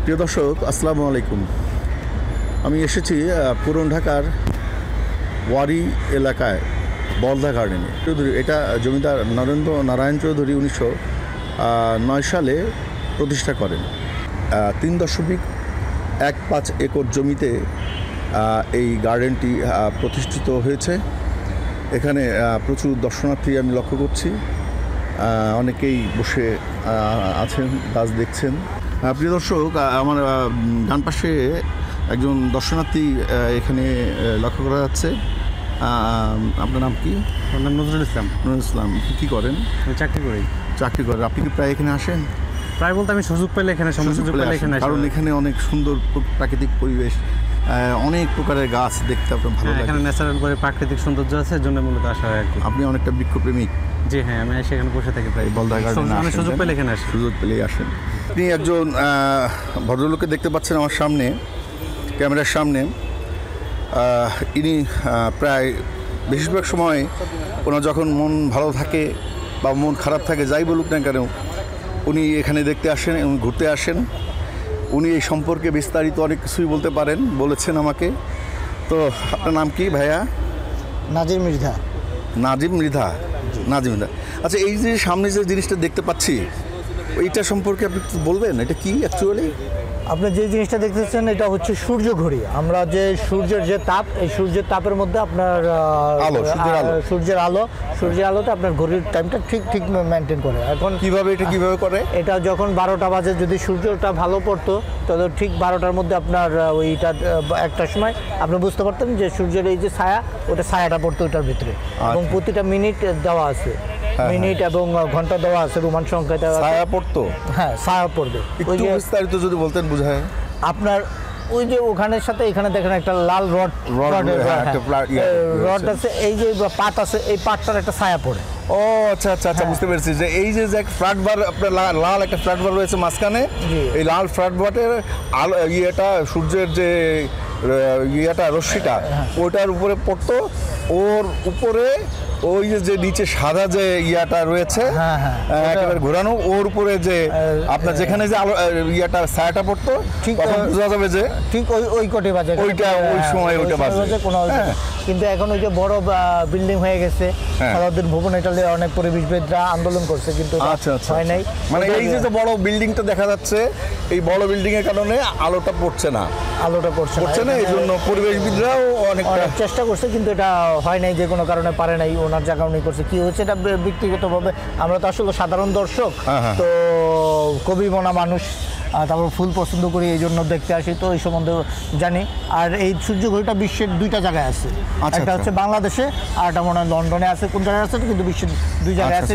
প্রিয় দর্শক, আসসালামু আলাইকুম। আমি এসেছি পুরান ঢাকার ওয়ারি এলাকায় বলদা গার্ডেনে। চৌধুরী, এটা জমিদার নরেন্দ্র নারায়ণ চৌধুরী 1909 সালে প্রতিষ্ঠা করেন। 3.15 একর জমিতে এই গার্ডেনটি প্রতিষ্ঠিত হয়েছে। এখানে প্রচুর দর্শনার্থী আমি লক্ষ্য করছি, অনেকেই বসে আছেন, গাছ দেখছেন। প্রিয় দর্শক, আমার ডান পাশে একজন দর্শনার্থী এখানে লক্ষ্য করা যাচ্ছে। আপনার নাম কি? আমার নাম নজরুল ইসলাম। নজরুল ইসলাম, কী করেন? আমি চাকরি করেন। আপনি কি প্রায় এখানে আসেন? প্রায় বলতে আমি সুযোগ পেলে এখানে কারণ এখানে অনেক সুন্দর প্রাকৃতিক পরিবেশ, অনেক প্রকারের গাছ দেখতে আপনার ভালো লাগে। এখানে ন্যাচারাল করে প্রাকৃতিক সৌন্দর্য আছে, এর জন্য মূলত আসা হয় আর কি। আপনি অনেকটা বৃক্ষপ্রেমিক? জি হ্যাঁ, আমি সেখানে বসে থাকি প্রায়। বলদা গার্ডেনে আমি সুযোগ পেলে এখানে আসি। সুযোগ পেলেই আসেন। আপনি একজন ভদ্রলোককে দেখতে পাচ্ছেন আমার সামনে, ক্যামেরার সামনে। ইনি প্রায় বেশিরভাগ সময় ওনার যখন মন ভালো থাকে বা মন খারাপ থাকে, যাই বলুক না কেন, উনি এখানে দেখতে আসেন এবং ঘুরতে আসেন। উনি এই সম্পর্কে বিস্তারিত অনেক কিছুই বলতে পারেন, বলেছেন আমাকে। তো আপনার নাম কি ভাইয়া? নাজিম মৃধা। নাজিম মৃধা। আচ্ছা, এই যে সামনে যে জিনিসটা দেখতে পাচ্ছি, এইটা সম্পর্কে আপনি বলবেন, এটা কি অ্যাকচুয়ালি? আপনি যে জিনিসটা দেখতেছেন এটা হচ্ছে সূর্য ঘড়ি। আমরা যে সূর্যের যে তাপ, এই সূর্যের তাপের মধ্যে আপনার সূর্যের আলোতে আপনার ঘড়ির টাইমটা ঠিক মেনটেন করে। এখন কিভাবে করে? এটা যখন 12টা বাজে, যদি সূর্যটা ভালো পড়তো তবে ঠিক 12টার মধ্যে আপনার ওইটা একটা সময় আপনি বুঝতে পারতেন যে সূর্যের এই যে ছায়া, ওটা ছায়াটা পড়তো ওটার ভিতরে। এবং প্রতিটা মিনিট দেওয়া আছে, মিনিট এবং ঘন্টা দেওয়া আছে, রোমান সংখ্যা দেওয়া আছে। ছায়া পড়তো? হ্যাঁ, ছায়া পড়বে। ওই যে বিস্তারিত যদি বলতেন বুঝায়। আপনার ওই যে ওখানের সাথে এখানে দেখেন একটা লাল রড আছে, এই যে পাট আছে, এই পাটটার একটা ছায়া পড়ে। ও আচ্ছা, বুঝতে পেরেছি। যে এই যে ফ্ল্যাট বার, আপনার লাল একটা ফ্ল্যাট বার রয়েছে মাঝখানে, এই লাল ফ্ল্যাট বারের আলো, ইয়েটা সূর্যের যে ইয়েটা, রশ্মিটা ওইটার উপরে পড়তো। ওর উপরে ওই যে নিচে সাদা যে ইয়াটা রয়েছে একেবারে ঘোরানো, ওর উপরে যে আপনার যেখানে যে আলো ইয়াটা ছায়াটা পড়তো, ঠিক বোঝা যাবে যে ঠিক ওই কোটি বাজে, ওই সময় ওইটা বাজে কোনো। কিন্তু এখন ওই যে বড় বিল্ডিং হয়ে গেছে, সারাদিন ভবন, এটা অনেক পরিবেশবিদরা আন্দোলন করছে, কিন্তু হয় নাই। মানে এই যে বড় বিল্ডিংটা দেখা যাচ্ছে, এই বড় বিল্ডিং এর কারণে আলোটা পড়ছে না, এই জন্য পরিবেশবিদরাও অনেক চেষ্টা করছে, কিন্তু এটা হয় নাই, যে কোনো কারণে পারে নাই। ওনার জায়গা উনি করছে, কি হচ্ছে এটা ব্যক্তিগতভাবে, আমরা তো আসলে সাধারণ দর্শক, তো কবি মনা মানুষ, তারপর ফুল পছন্দ করি, এই জন্য দেখতে আসি, তো এই সম্বন্ধে জানি। আর এই সূর্য ঘড়িটা বিশ্বের 2টা জায়গায় আছে, একটা হচ্ছে বাংলাদেশে, আর একটা মনে হয় লন্ডনে আছে, কোন জায়গায় আছে, কিন্তু বিশ্বের 2 জায়গায় আছে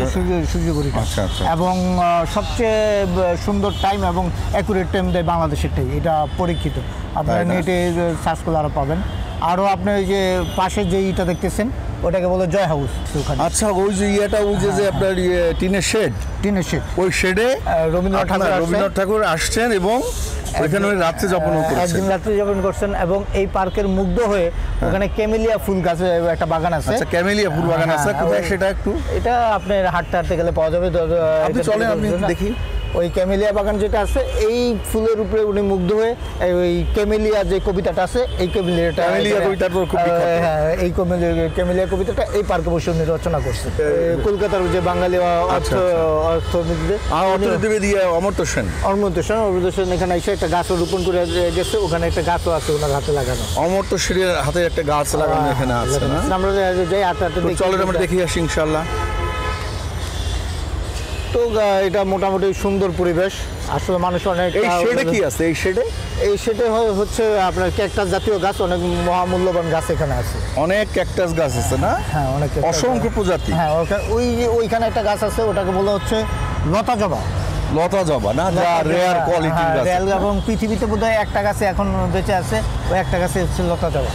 সূর্য ঘড়িটা। এবং সবচেয়ে সুন্দর টাইম এবং অ্যাকুরেট টাইম দেয় বাংলাদেশেরটাই, এটা পরীক্ষিত। আপনারা নেটে সার্চ করলে আরও পাবেন। আরও আপনি ওই যে পাশে যে ইটা দেখতেছেন, ওটাকে বলে জয় হাউস। আচ্ছা, ওই যে ইয়েটা, ওই যে আপনার টিনের শেড, ওই শেডে রবীন্দ্রনাথ ঠাকুর আসছেন এবং ওইখানে রাত্রি যাপন করছেন। এবং এই পার্কের মুগ্ধ হয়ে ওখানে ক্যামেলিয়া ফুল গাছে একটা বাগান আছে। আচ্ছা, ক্যামেলিয়া ফুল বাগান আছে, কোথায় সেটা? একটু এটা আপনার হাঁটতে গেলে পাওয়া যাবে, চলেন আপনি দেখি। ওই ক্যামেলিয়া বাগান যেটা আছে, এই ফুলের উপরে উনি মুগ্ধ হয়ে ওই ক্যামেলিয়া যে কবিতাটা আছে, এই ক্যামেলিয়া কবিতাটা এই পার্কে বসে উনি রচনা করছে। কলকাতার যে বাঙালি অর্থনীতিবিদ অমর্ত্য সেন এখানে এসে একটা গাছ রোপণ করে গেছে, ওখানে একটা গাছও আছে ওনার হাতে লাগানো। অমর্ত্য সেনের হাতে একটা গাছ লাগানো এখানে আছে। আমরা যাই হাতে চলেন, আমরা দেখি আসি ইনশাআল্লাহ। তো এটা মোটামুটি সুন্দর পরিবেশ, আসলে মানুষ অনেক। এই শেডে কি আছে? এই শেডে হচ্ছে আপনার ক্যাকটাস জাতীয় গাছ, অনেক মহামূল্যবান গাছ এখানে আছে। অনেক ক্যাকটাস গাছ আছে না? হ্যাঁ, অনেক, অসংখ্য প্রজাতি। হ্যাঁ, ওইখানে একটা গাছ আছে, ওটাকে বলা হচ্ছে লতা জবা না, যা রেয়ার কোয়ালিটির গাছ। এবং পৃথিবীতে বোধহয় একটা গাছে এখন বেঁচে আছে, ওই একটা গাছে হচ্ছে লতা জবা।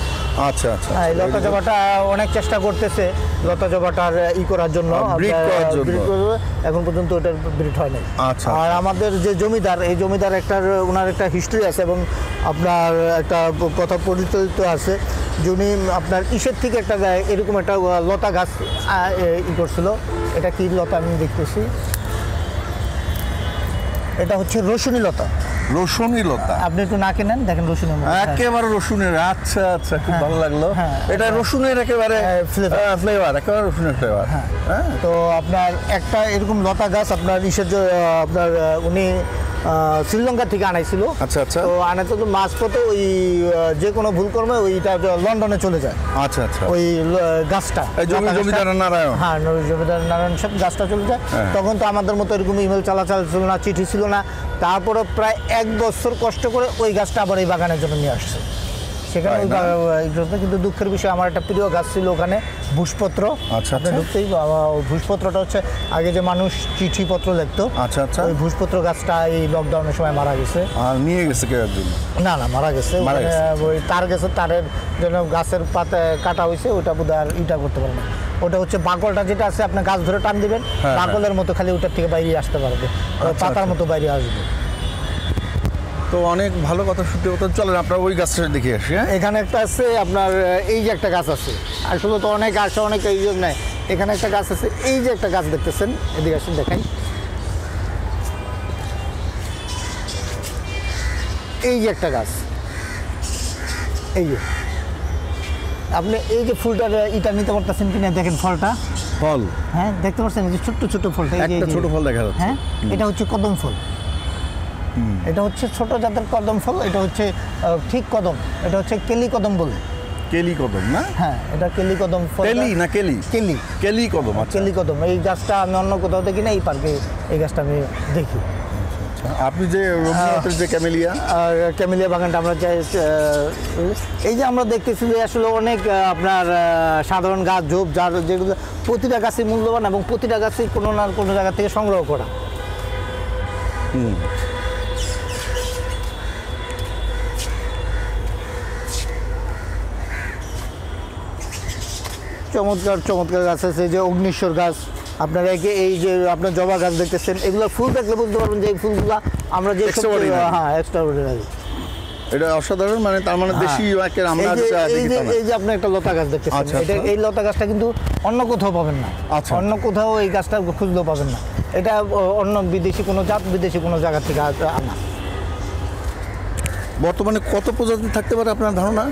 আচ্ছা, এই লতা জবাটা অনেক চেষ্টা করতেছে লতা জবাটার করার জন্য, এখন পর্যন্ত ওটার ব্রিড হয় নাই। আর আমাদের যে জমিদার, এই জমিদার ওনার একটা হিস্ট্রি আছে, এবং আপনার একটা কথা পরিচালিত আছে, যিনি আপনার ইসের থেকে একটা এরকম একটা লতা গাছ করছিল। এটা কি লতা আমি দেখতেছি, এটা হচ্ছে রসুনী লতা। রসুনি লতা, আপনি একটু না কেনেন দেখেন রসুনের মতো। হ্যাঁ। একেবারে রসুনের। আচ্ছা আচ্ছা, খুব ভালো লাগলো। হ্যাঁ। এটা রসুনের একেবারে ফ্লেভার, একেবারে রসুনের ফ্লেভার। হ্যাঁ। তো আপনার একটা এরকম লতা গাছ আপনার আপনার উনি শ্রীলঙ্কা থেকে আনাইছিল। আচ্ছা আচ্ছা। তো আনাতে তো মাঝপথে ওই যে কোনো ভুল কর্মে ওইটা লন্ডনে চলে যায়। আচ্ছা আচ্ছা। ওই গাছটা জমিদার নারায়ণ। হ্যাঁ, জমিদার নারায়ণ সব গাছটা চলে যায়। তখন তো আমাদের মতো এরকম ইমেল চলাচল ছিল না, চিঠি ছিল না। তারপরে প্রায় 1 বছর কষ্ট করে ওই গাছটা আবার এই বাগানের জন্য নিয়ে আসছে। সেখানে কিন্তু দুঃখের বিষয়, আমার একটা প্রিয় গাছ ছিল ওখানে, ভূষপত্র। আচ্ছা। ঢুকতেই ভূষপত্রটা হচ্ছে আগে যে মানুষ চিঠিপত্র লিখতো। আচ্ছা আচ্ছা। ওই ভূষপত্র গাছটা এই লকডাউনের সময় মারা গেছে। আর নিয়ে গেছে কেউ একজন? না না, মারা গেছে। ওই তার গেছে, তারের জন্য গাছের পাতা কাটা হয়েছে, ওটা বোধ আর ইটা করতে পারে না। ওটা হচ্ছে বাকলটা যেটা আছে, আপনি গাছ ধরে টান দিবেন, বাকলের মতো খালি ওটার থেকে বাইরে আসতে পারবে, পাতার মতো বাইরে আসবে। তো অনেক ভালো কথা শুনতে হতো। চলেন আপনার ওই গাছটা দেখে আসি। এখানে একটা আছে আপনার, এই যে একটা গাছ আছে, আসলে তো অনেক আসে, অনেক এই জন্য নেয়। এখানে একটা গাছ আছে, এই যে একটা গাছ দেখতেছেন, এদিকে আসেন দেখাই। এই যে একটা গাছ, এই যে আপনি এই যে ফুলটার ইটা নিতে পারতেছেন কিনা দেখেন, ফলটা। ফল? হ্যাঁ, দেখতে পাচ্ছেন এই যে ছোট্ট ছোট্ট ফলটা, একটা ছোট ফল দেখা যাচ্ছে। হ্যাঁ, এটা হচ্ছে কদম ফল। এটা হচ্ছে ছোট জাতের কদম ফল। এটা হচ্ছে ঠিক কদম, এটা হচ্ছে কেলি কদম বলে। কেলি কদম না? হ্যাঁ, এটা কেলি কদম ফল। কেলি না কেলি? কেলি, কেলি কদম। কেলি কদম। এই গাছটা আমি অন্য কোথাও দেখি না, এই পার্কে এই গাছটা আমি দেখি। আপনি যে রবীন্দ্রনাথের যে ক্যামেলিয়া, আর ক্যামেলিয়া বাগানটা আমরা এই যে আমরা দেখতেছি যে আসলে অনেক আপনার সাধারণ গাছ, ঝোপ, যার যেগুলো প্রতিটা গাছই মূল্যবান এবং প্রতিটা গাছই কোনো না কোনো জায়গা থেকে সংগ্রহ করা। চমৎকার চমৎকার গাছ আছে, যে অগ্নিশ্বর গাছ। আপনারা এই যে আপনার জবা গাছ দেখতেছেন, এগুলো ফুল দেখলে বুঝতে পারবেন যে এই ফুলগুলো আমরা যে এক্সট্রাঅর্ডিনারি। এটা অসাধারণ, মানে তার মানে দেশি আমরা এই যে আপনি একটা লতা গাছ দেখতেছেন, এটা এই লতা গাছটা কিন্তু অন্য কোথাও পাবেন না। অন্য কোথাও এই গাছটা খুঁজলেও পাবেন না। এটা অন্য বিদেশি কোনো জাত, বিদেশি কোনো জায়গা থেকে আনা। বর্তমানে কত প্রজাতি থাকতে পারে আপনার ধারণা?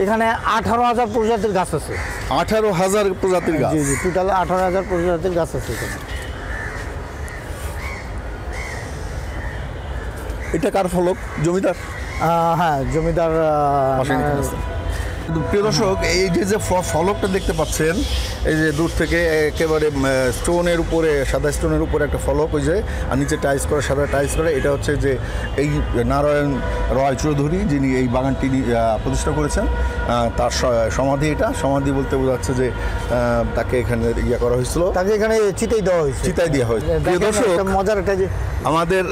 এখানে 18,000 প্রজাতির গাছ আছে। 18,000 প্রজাতির গাছ? জি জি, টোটাল 18,000 প্রজাতির গাছ আছে এখানে। এটা কার ফলক? জমিদার? হ্যাঁ, জমিদার। প্রিয় দর্শক, এই যে ফলকটা দেখতে পাচ্ছেন, এই যে দূর থেকে একেবারে স্টোনের উপরে, সাদা স্টোনের উপরে একটা ফলক, ওই যে আর নিচে টাইলস করে, সাদা টাইলস করে। এটা হচ্ছে যে এই নারায়ণ রয় চৌধুরী, যিনি এই বাগানটি প্রতিষ্ঠা করেছেন, তার সমাধি। এটা সমাধি বলতে বোঝাচ্ছে যে তাকে এখানে করা হয়েছিল, তাকে এখানে চিতাই দেওয়া হয়েছে, চিতাই দেওয়া হয়েছে। প্রিয় দর্শক, মজার একটা যে আমাদের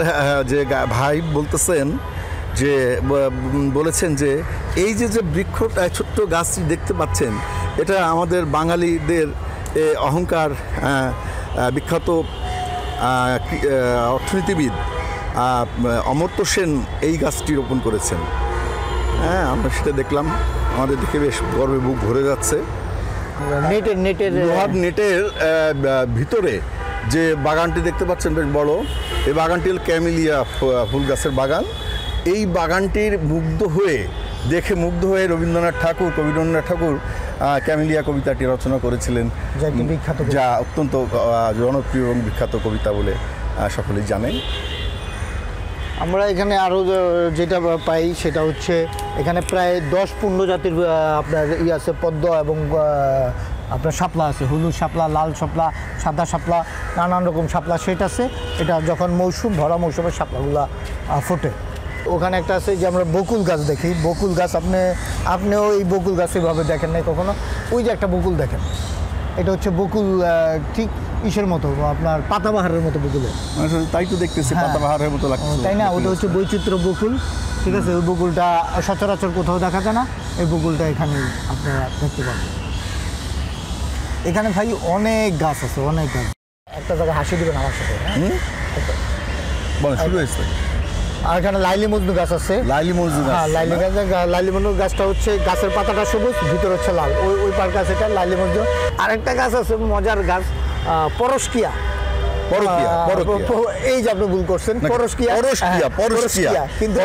যে ভাই বলতেছেন যে বলেছেন যে এই যে বৃক্ষটা, ছোট্ট গাছটি দেখতে পাচ্ছেন, এটা আমাদের বাঙালিদের অহংকার। বিখ্যাত অর্থনীতিবিদ অমর্ত্য সেন এই গাছটি রোপণ করেছেন। হ্যাঁ, আমরা সেটা দেখলাম, আমাদের দেখে বেশ গর্বে বুক ভরে যাচ্ছে। লোহার নেটের ভিতরে যে বাগানটি দেখতে পাচ্ছেন বেশ বড়, এই বাগানটি হল ক্যামেলিয়া ফুল গাছের বাগান। এই বাগানটির মুগ্ধ হয়ে রবীন্দ্রনাথ ঠাকুর ক্যামেলিয়া কবিতাটি রচনা করেছিলেন, যা অত্যন্ত জনপ্রিয় এবং বিখ্যাত কবিতা বলে সকলেই জানেন। আমরা এখানে আরও যেটা পাই সেটা হচ্ছে এখানে প্রায় 10-15 জাতির আপনার আছে, পদ্ম এবং আপনার শাপলা আছে, হলুদ শাপলা, লাল শাপলা, সাদা শাপলা, নানান রকম শাপলা সেট আছে। এটা যখন মৌসুম, ভরা মৌসুমে শাপলাগুলা ফোটে। ওখানে একটা আছে যে আমরা বকুল গাছ দেখি, বকুল গাছ আপনিও এই বকুল গাছ এভাবে দেখেন নাই কখনো। ওই যে একটা বকুল দেখেন, এটা হচ্ছে বকুল, ঠিক ইসের মতো, আপনার পাতাবাহারের মতো বকুলের। তাই তো দেখতেছি, পাতাবাহারের মতো লাগছে, তাই না? ওটা হচ্ছে বৈচিত্র্য বকুল, ঠিক আছে? ওই বকুলটা সচরাচর কোথাও দেখা যায় না, এই বকুলটা এখানে আপনারা দেখতে পাবেন। এখানে ভাই অনেক গাছ আছে, অনেক গাছ। একটা জায়গায় হাসি দিবেন আমার সাথে। শুরু হয়েছে। আর এখানে লাইলি মজনু গাছ আছে। লাইলি মজনু গাছ? হ্যাঁ, লাইলি মজনু গাছটা হচ্ছে গাছের পাতাটা সবুজ, ভিতরে হচ্ছে লাল। ওই পার্ক আছে, এটা লাইলি মজনু। আরেকটা গাছ আছে মজার গাছ, পরশকিয়া। পরকীয়া, পরকীয়া। এই যে আপনি ভুল করছেন, না, পরশকিয়া। পরশকিয়া, হ্যাঁ, পরশকিয়া। কিন্তু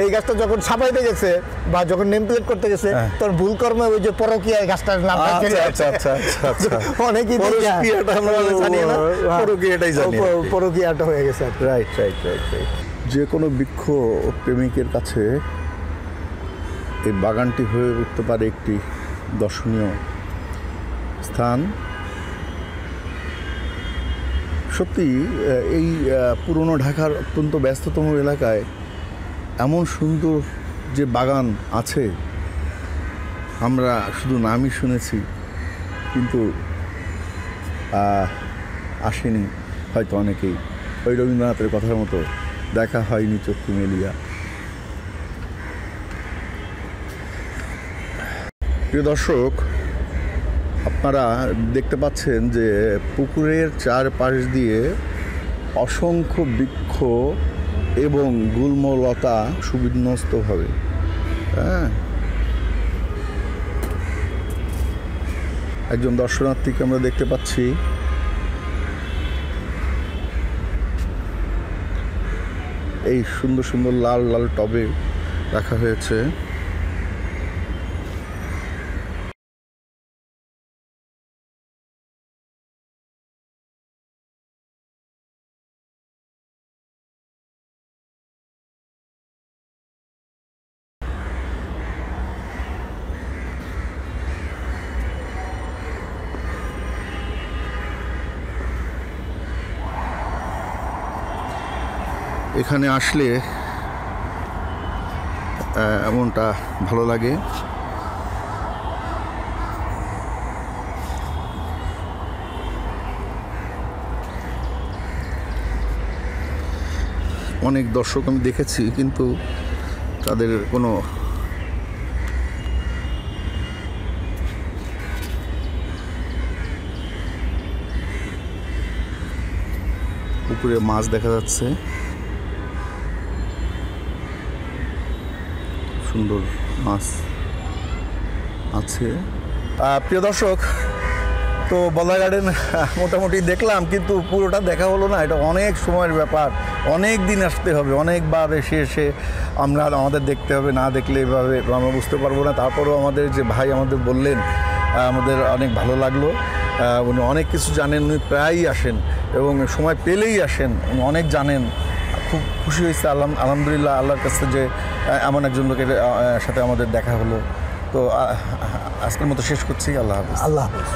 এই গাছটা যখন ছাপাইতে গেছে বা যখন নেম প্লেট করতে গেছে, তখন ভুল কর্মে ওই যে পরকীয়া গাছটার নামটা চলে আচ্ছা, আসে। আচ্ছা, আচ্ছা, আচ্ছা। অনেকেই পরশকিয়াটা আমরা জানি না, পরকীয়াটাই জানি। পরকীয়াটা হয়ে গেছে আর কি। Right, right, right, right. যে কোনো বৃক্ষ প্রেমিকের কাছে এই বাগানটি হয়ে উঠতে পারে একটি দর্শনীয় স্থান। সত্যি এই পুরনো ঢাকার অত্যন্ত ব্যস্ততম এলাকায় এমন সুন্দর যে বাগান আছে, আমরা শুধু নামই শুনেছি, কিন্তু আসেনি হয়তো অনেকেই। ওই রবীন্দ্রনাথের কথার মতো দেখা হয়নি চক্ষু মেলিয়া। প্রিয় দর্শক, আপনারা দেখতে পাচ্ছেন যে পুকুরের চারপাশ দিয়ে অসংখ্য বৃক্ষ এবং গুল্মলতা সুবিন্যস্তভাবে, হ্যাঁ, একজন দর্শনার্থীকে আমরা দেখতে পাচ্ছি। এই সুন্দর সুন্দর লাল লাল টবে রাখা হয়েছে। এখানে আসলে এমনটা ভালো লাগে। অনেক দর্শক আমি দেখেছি, কিন্তু তাদের কোনো পুকুরে মাছ দেখা যাচ্ছে, সুন্দর মাছ আছে। প্রিয় দর্শক, তো বলা গার্ডেন মোটামুটি দেখলাম, কিন্তু পুরোটা দেখা হলো না। এটা অনেক সময়ের ব্যাপার, অনেক দিন আসতে হবে, অনেকবার এসে এসে আমাদের দেখতে হবে। না দেখলে এভাবে আমরা বুঝতে পারবো না। তারপরেও আমাদের যে ভাই আমাদের বললেন, আমাদের অনেক ভালো লাগলো। উনি অনেক কিছু জানেন, উনি প্রায়ই আসেন এবং সময় পেলেই আসেন, উনি অনেক জানেন। খুব খুশি হয়েছে আলহামদুলিল্লাহ আল্লাহর কাছে যে এমন একজন লোকের সাথে আমাদের দেখা হলো। তো আজকের মতো শেষ করছি। আল্লাহ হাফেজ। আল্লাহ হাফেজ।